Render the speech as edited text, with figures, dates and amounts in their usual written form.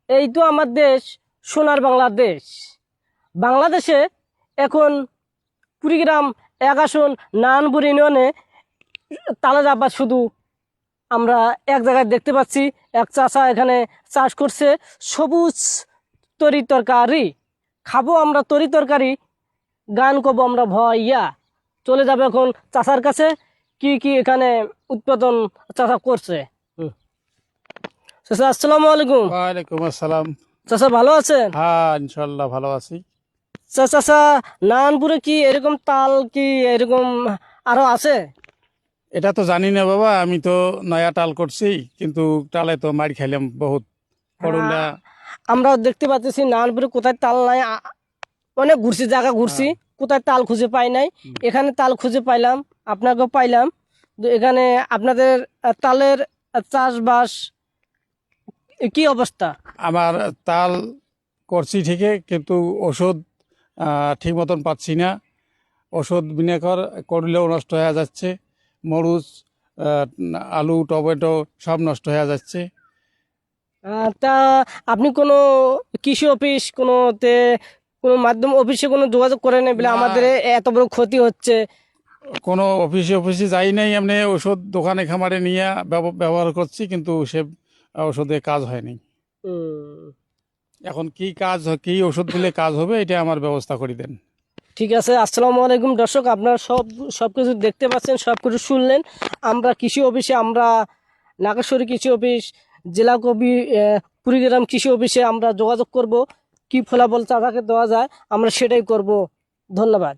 এই তো আমার দেশ, সোনার বাংলাদেশ। বাংলাদেশে এখন কুড়িগ্রাম 1 আসন নারায়ণপুর ইউনিয়নে তালের আবাদ শুধু আমরা এক জায়গায় দেখতে পাচ্ছি। এক চাষা এখানে চাষ করছে সবুজ তরি তরকারি। খাবো আমরা তরি তরকারি, গান করবো আমরা ভইয়া। চলে যাবে এখন চাষার কাছে, কি কি এখানে উৎপাদন চাষা করছে। চাষা আসসালামু আলাইকুম। ওয়ালাইকুম আসসালাম। চাষা ভালো আছেন? হ্যাঁ, ইনশাল্লাহ ভালো আছি। চাষা নারায়ণপুরে কি এরকম তাল কি এরকম আরো আছে? এটা তো জানি না বাবা, আমি তো নয়া টাল করছি, কিন্তু টালে তো মার খাইলাম বহুত করুলা। আমরা দেখতে পাচ্ছি নারায়ণপুরে কোথায় তাল নাই। অনেক ঘুরছি, জায়গা ঘুরছি, কোথায় তাল খুঁজে পাই নাই। এখানে তাল খুঁজে পাইলাম, আপনাকেও পাইলাম। তো এখানে আপনাদের তালের চাষবাস কি অবস্থা? আমার তাল করছি ঠিকই, কিন্তু ওষুধ ঠিক মতন পাচ্ছি না। ওষুধ বিনা করলেও নষ্ট হয়ে যাচ্ছে। মরিচ, আলু, টমেটো সব নষ্ট হয়ে যাচ্ছে। তা আপনি কোনো কৃষি অফিস কোনো মাধ্যম অফিসে কোনো যোগাযোগ করেন বলে না, আমাদের এত বড় ক্ষতি হচ্ছে? কোনো অফিসে যাই নাই, এমনি ওষুধ দোকানে খামারে নিয়ে ব্যবহার করছি, কিন্তু সে ওষুধে কাজ হয়নি। উম, এখন কি ওষুধ দিলে কাজ হবে, এটা আমার ব্যবস্থা করে দেন। ঠিক আছে। আসসালামু আলাইকুম দর্শক, আপনারা সবকিছু দেখতে পাচ্ছেন, সবকিছু শুনলেন। আমরা কৃষি অফিসে, আমরা নাগেশ্বরী কৃষি অফিস, জেলা কুড়িগ্রাম কৃষি অফিসে আমরা যোগাযোগ করব, কি ফলাফল চাষাকে দেওয়া যায় আমরা সেটাই করব। ধন্যবাদ।